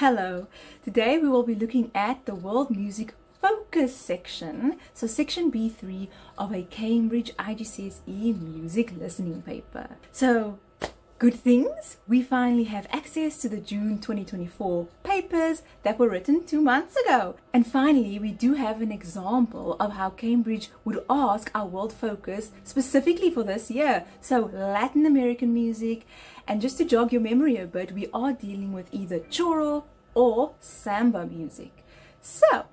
Hello, today we will be looking at the World Music Focus section, so section B3 of a Cambridge IGCSE music listening paper. So, good things, we finally have access to the June 2024 papers that were written 2 months ago. And finally, we do have an example of how Cambridge would ask our World Focus specifically for this year. So, Latin American music. And just to jog your memory a bit, we are dealing with either CHORO or samba music. So,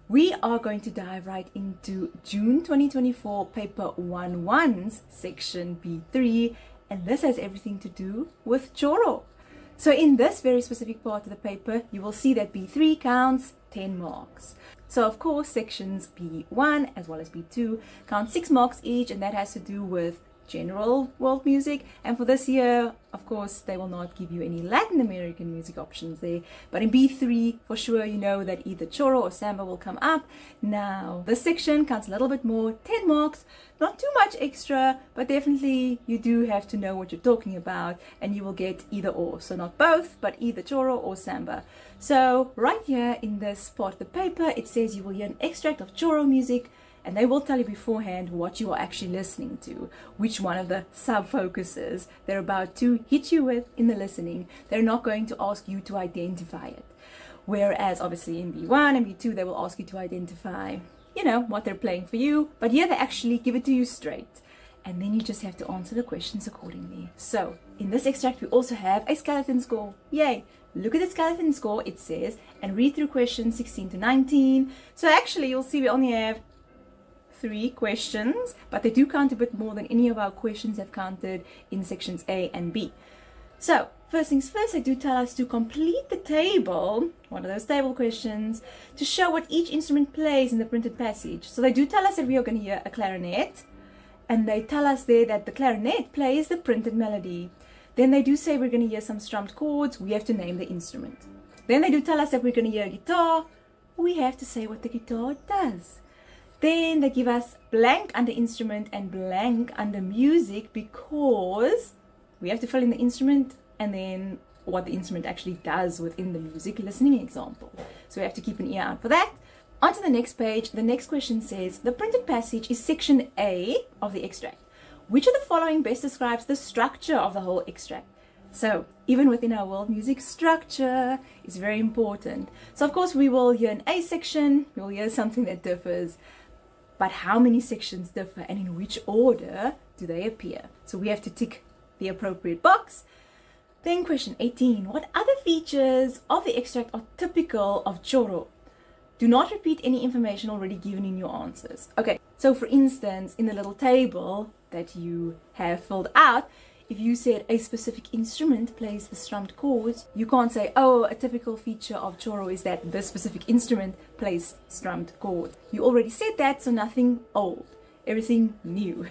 we are going to dive right into June 2024 paper 1-1's section B3, and this has everything to do with CHORO. So in this very specific part of the paper, you will see that B3 counts 10 marks. So of course sections B1 as well as B2 count 6 marks each, and that has to do with general world music. And for this year, of course, they will not give you any Latin American music options there, but in B3 for sure you know that either CHORO or samba will come up. Now this section counts a little bit more, 10 marks, not too much extra, but definitely you do have to know what you're talking about, and you will get either or, so not both, but either CHORO or samba. So right here in this part of the paper, it says you will hear an extract of CHORO music, and they will tell you beforehand what you are actually listening to, which one of the sub-focuses they're about to hit you with in the listening. They're not going to ask you to identify it. Whereas obviously in B1 and B2, they will ask you to identify, you know, what they're playing for you. But here they actually give it to you straight. And then you just have to answer the questions accordingly. So in this extract, we also have a skeleton score. Yay! Look at the skeleton score, it says, and read through questions 16 to 19. So actually, you'll see we only have 3 questions, but they do count a bit more than any of our questions have counted in sections A and B. So first things first, they do tell us to complete the table, one of those table questions, to show what each instrument plays in the printed passage. So they do tell us that we are going to hear a clarinet, and they tell us there that the clarinet plays the printed melody. Then they do say we're going to hear some strummed chords, we have to name the instrument. Then they do tell us that we're going to hear a guitar, we have to say what the guitar does. Then they give us blank under instrument and blank under music, because we have to fill in the instrument and then what the instrument actually does within the music listening example. So we have to keep an ear out for that. On to the next page, the next question says, the printed passage is section A of the extract. Which of the following best describes the structure of the whole extract? So even within our world music, structure is very important. So of course we will hear an A section, we'll hear something that differs. But how many sections differ and in which order do they appear? So we have to tick the appropriate box. Then question 18. What other features of the extract are typical of CHORO? Do not repeat any information already given in your answers. Okay, so for instance, in the little table that you have filled out, if you said a specific instrument plays the strummed chords, you can't say, oh, a typical feature of CHORO is that this specific instrument plays strummed chords. You already said that, so nothing old, everything new.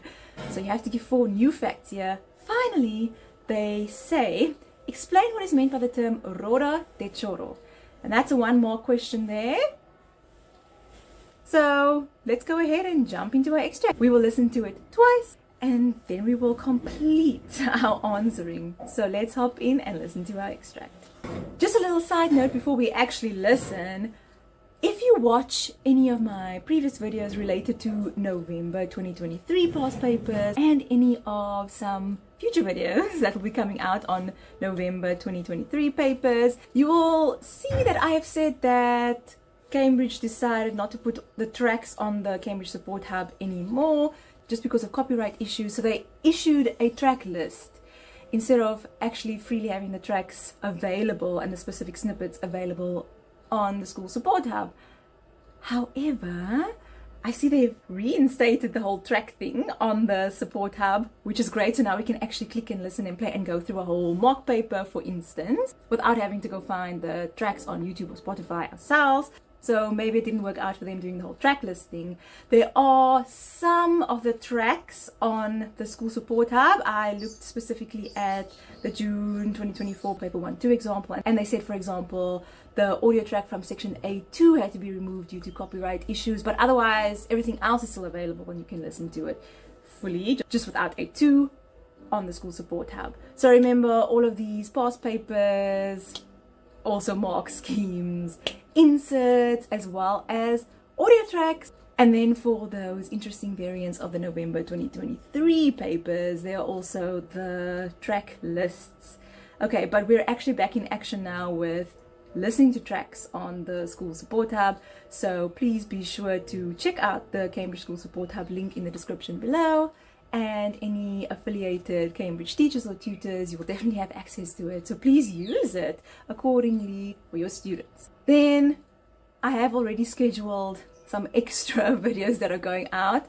So you have to give 4 new facts here. Finally, they say, explain what is meant by the term Aurora de CHORO. And that's a 1-mark question there. So let's go ahead and jump into our extract. We will listen to it twice, and then we will complete our answering. So let's hop in and listen to our extract. Just a little side note before we actually listen. If you watch any of my previous videos related to November 2023 past papers and any of some future videos that will be coming out on November 2023 papers, you will see that I have said that Cambridge decided not to put the tracks on the Cambridge Support Hub anymore, just because of copyright issues. So they issued a track list instead of actually freely having the tracks available and the specific snippets available on the School Support Hub. However, I see they've reinstated the whole track thing on the Support Hub, which is great. So now we can actually click and listen and play and go through a whole mock paper, for instance, without having to go find the tracks on YouTube or Spotify ourselves. So maybe it didn't work out for them doing the whole track listing. There are some of the tracks on the School Support Hub. I looked specifically at the June 2024 paper 1-2 example, and they said, for example, the audio track from section A2 had to be removed due to copyright issues, but otherwise everything else is still available and you can listen to it fully, just without A2 on the School Support Hub. So remember, all of these past papers, also mark schemes, inserts, as well as audio tracks. And then for those interesting variants of the November 2023 papers, there are also the track lists. Okay, but we're actually back in action now with listening to tracks on the School Support Hub. So please be sure to check out the Cambridge School Support Hub link in the description below. And any affiliated Cambridge teachers or tutors, you will definitely have access to it. So please use it accordingly for your students. Then I have already scheduled some extra videos that are going out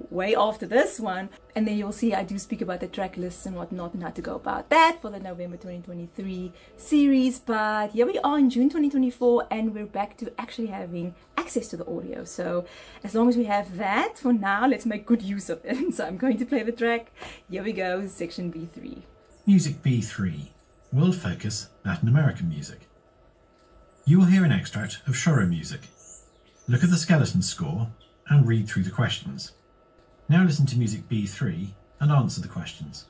way after this one, and then you'll see I do speak about the track lists and whatnot and how to go about that for the November 2023 series. But here we are in June 2024 and we're back to actually having access to the audio. So as long as we have that, for now, let's make good use of it. So I'm going to play the track. Here we go, section B3. Music B3, World Focus Latin American Music. You will hear an extract of CHORO music. Look at the skeleton score and read through the questions. Now listen to music B3 and answer the questions.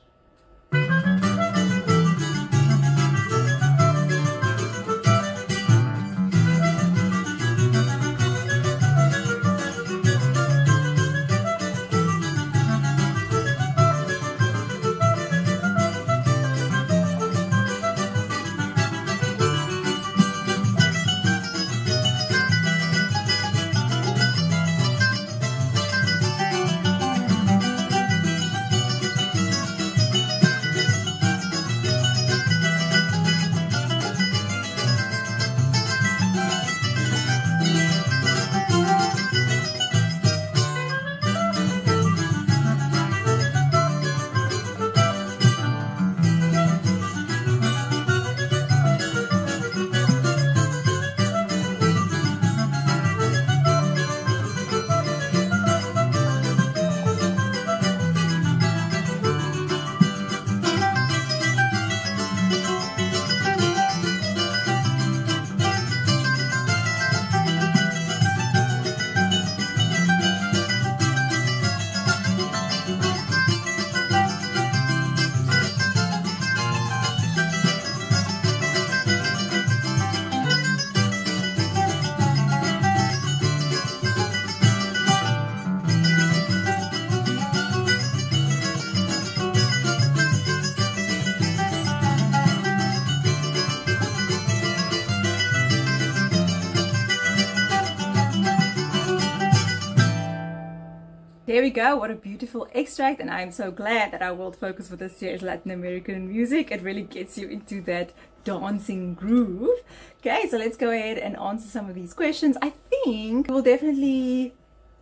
There we go, what a beautiful extract, and I'm so glad that our world focus for this year is Latin American music. It really gets you into that dancing groove. Okay, so let's go ahead and answer some of these questions. I think we'll definitely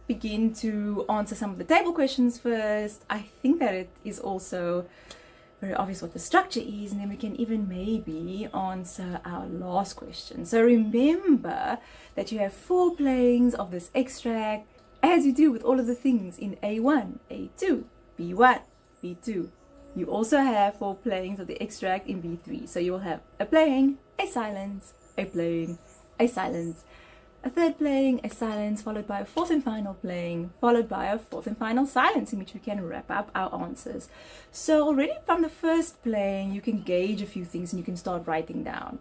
begin to answer some of the table questions first. I think that it is also very obvious what the structure is, and then we can even maybe answer our last question. So remember that you have 4 playings of this extract, as you do with all of the things in A1, A2, B1, B2. You also have 4 playings of the extract in B3. So you will have a playing, a silence, a playing, a silence, a third playing, a silence, followed by a fourth and final playing, followed by a fourth and final silence, in which we can wrap up our answers. So already from the first playing, you can gauge a few things and you can start writing down.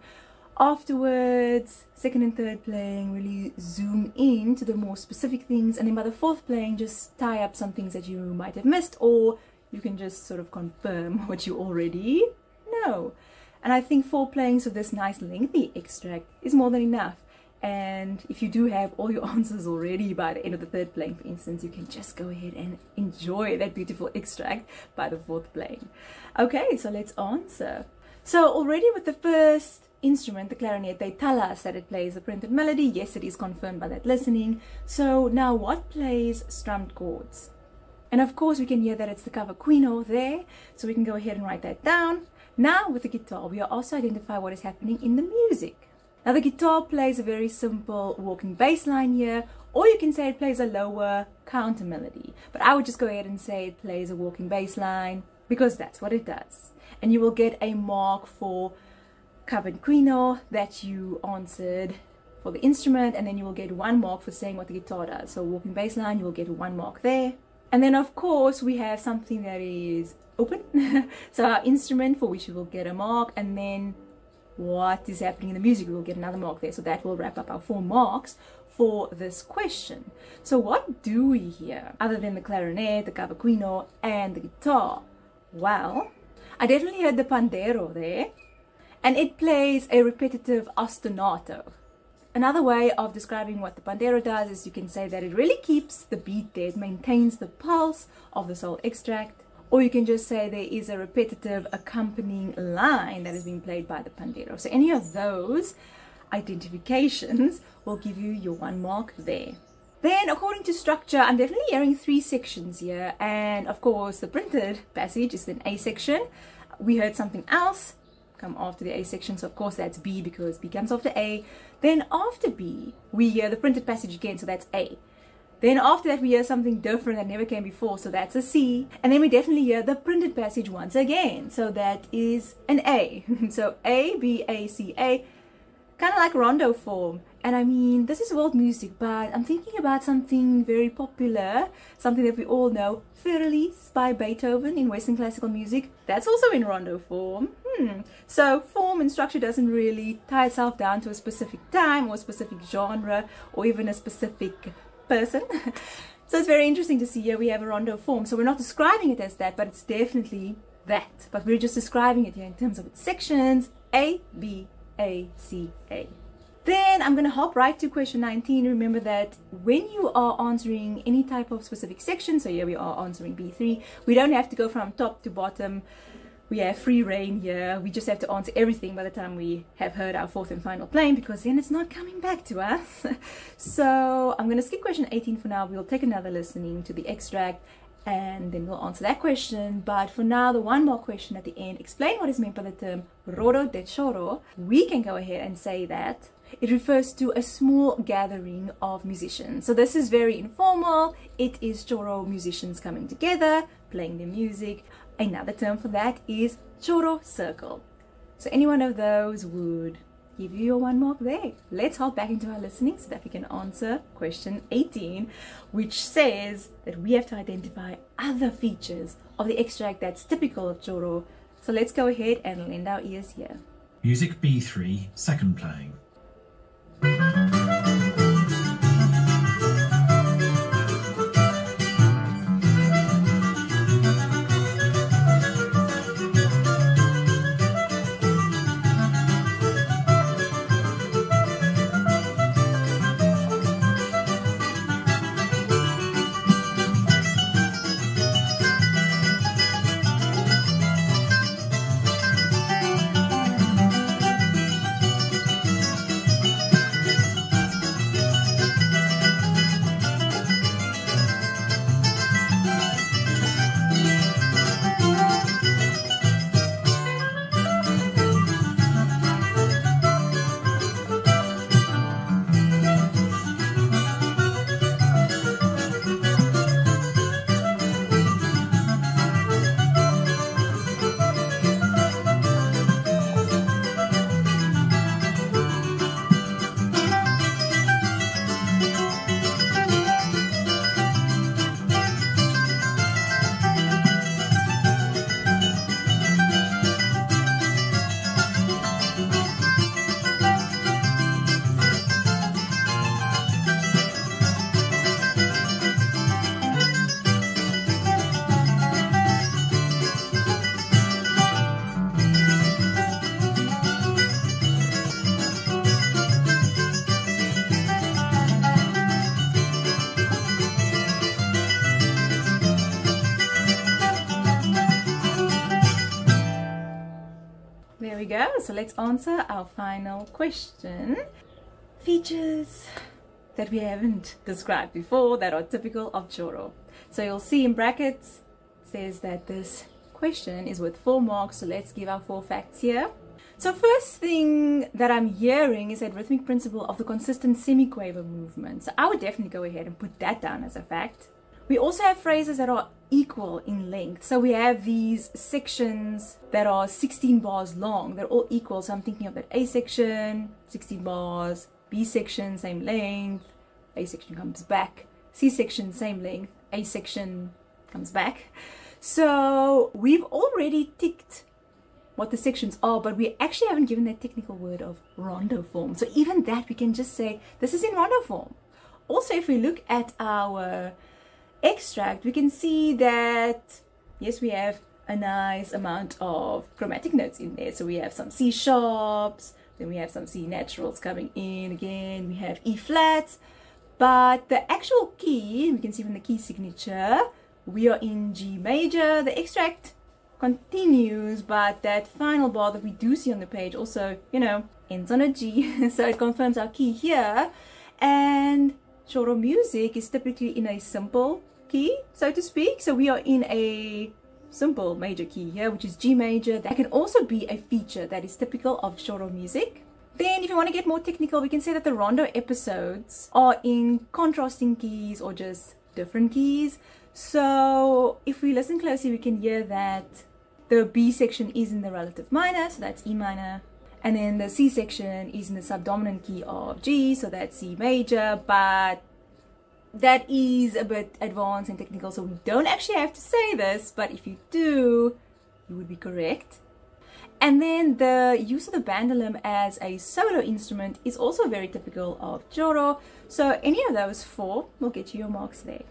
Afterwards, second and third playing, really zoom in to the more specific things, and then by the fourth playing, just tie up some things that you might have missed, or you can just sort of confirm what you already know. And I think 4 playings of this nice lengthy extract is more than enough. And if you do have all your answers already by the end of the third playing, for instance, you can just go ahead and enjoy that beautiful extract by the fourth playing. Okay, so let's answer. So already with the first instrument, the clarinet, they tell us that it plays a printed melody. Yes, it is confirmed by that listening. So now what plays strummed chords? And of course we can hear that it's the cover quino there, so we can go ahead and write that down. Now with the guitar, we also identify what is happening in the music. Now the guitar plays a very simple walking bass line here, or you can say it plays a lower counter melody, but I would just go ahead and say it plays a walking bass line, because that's what it does. And you will get a mark for covered quino that you answered for the instrument, and then you will get 1 mark for saying what the guitar does. So walking bass line, you will get 1 mark there. And then of course we have something that is open so our instrument, for which you will get a mark, and then what is happening in the music. We'll get another mark there. So that will wrap up our 4 marks for this question. So what do we hear other than the clarinet, the cavaquinho, and the guitar? Well, I definitely heard the pandero there, and it plays a repetitive ostinato. Another way of describing what the pandero does is you can say that it really keeps the beat there. It maintains the pulse of this whole extract. Or you can just say there is a repetitive accompanying line that is being played by the pandero. So any of those identifications will give you your 1 mark there. Then according to structure, I'm definitely hearing 3 sections here. And of course the printed passage is an A section. We heard something else come after the A section, so of course that's B because B comes after A. Then after B we hear the printed passage again, so that's A. Then after that we hear something different that never came before, so that's a C. And then we definitely hear the printed passage once again, so that is an A. So A, B, A, C, A, kind of like rondo form. And I mean, this is world music, but I'm thinking about something very popular, something that we all know, Firlies by Beethoven in Western classical music. That's also in rondo form. So form and structure doesn't really tie itself down to a specific time or a specific genre or even a specific person. So it's very interesting to see here we have a rondo form. So we're not describing it as that, but it's definitely that. But we're just describing it here in terms of its sections, A, B, A, C, A. Then I'm going to hop right to question 19. Remember that when you are answering any type of specific section, so here we are answering B3, we don't have to go from top to bottom. We have free reign here. We just have to answer everything by the time we have heard our 4th and final plane, because then it's not coming back to us. So I'm going to skip question 18 for now. We'll take another listening to the extract and then we'll answer that question. But for now, the 1 more question at the end, explain what is meant by the term Roro de Choro. We can go ahead and say that it refers to a small gathering of musicians. So this is very informal. It is Choro musicians coming together, playing their music. Another term for that is Choro circle. So any one of those would give you your 1 mark there. Let's hop back into our listening so that we can answer question 18, which says that we have to identify other features of the extract that's typical of Choro. So let's go ahead and lend our ears here. Music B3, second playing. There we go. So let's answer our final question. Features that we haven't described before that are typical of Choro. So you'll see in brackets it says that this question is worth 4 marks. So let's give our 4 facts here. So first thing that I'm hearing is that rhythmic principle of the consistent semiquaver movement. So I would definitely go ahead and put that down as a fact. We also have phrases that are equal in length. So we have these sections that are 16 bars long. They're all equal. So I'm thinking of that A section, 16 bars, B section, same length, A section comes back, C section, same length, A section comes back. So we've already ticked what the sections are, but we actually haven't given that technical word of rondo form. So even that we can just say this is in rondo form. Also, if we look at our extract, we can see that yes, we have a nice amount of chromatic notes in there. So we have some C sharps, then we have some C naturals coming in again, we have E flats, but the actual key, we can see from the key signature, we are in G major. The extract continues, but that final bar that we do see on the page also, you know, ends on a G. So it confirms our key here. And CHORO music is typically in a simple key, so to speak. So we are in a simple major key here, which is G major. That can also be a feature that is typical of CHORO music. Then if you want to get more technical, we can say that the rondo episodes are in contrasting keys or just different keys. So if we listen closely, we can hear that the B section is in the relative minor, so that's E minor. And then the C section is in the subdominant key of G, so that's C major. But that is a bit advanced and technical, so we don't actually have to say this, but if you do, you would be correct. And then the use of the bandolin as a solo instrument is also very typical of CHORO. So any of those four will get you your marks there.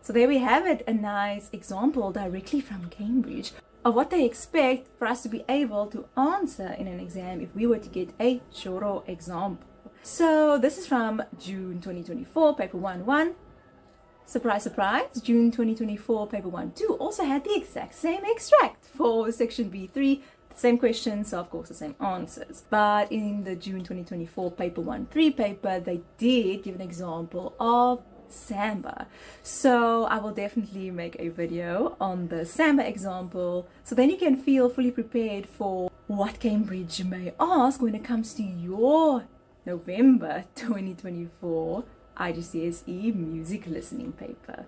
So there we have it, a nice example directly from Cambridge of what they expect for us to be able to answer in an exam if we were to get a CHORO example. So this is from June 2024, paper 1-1. Surprise, surprise, June 2024, paper 1-2 also had the exact same extract for section B3. Same questions, so of course the same answers. But in the June 2024 paper 1-3 paper, they did give an example of samba. So I will definitely make a video on the samba example, so then you can feel fully prepared for what Cambridge may ask when it comes to your November 2024 IGCSE music listening paper.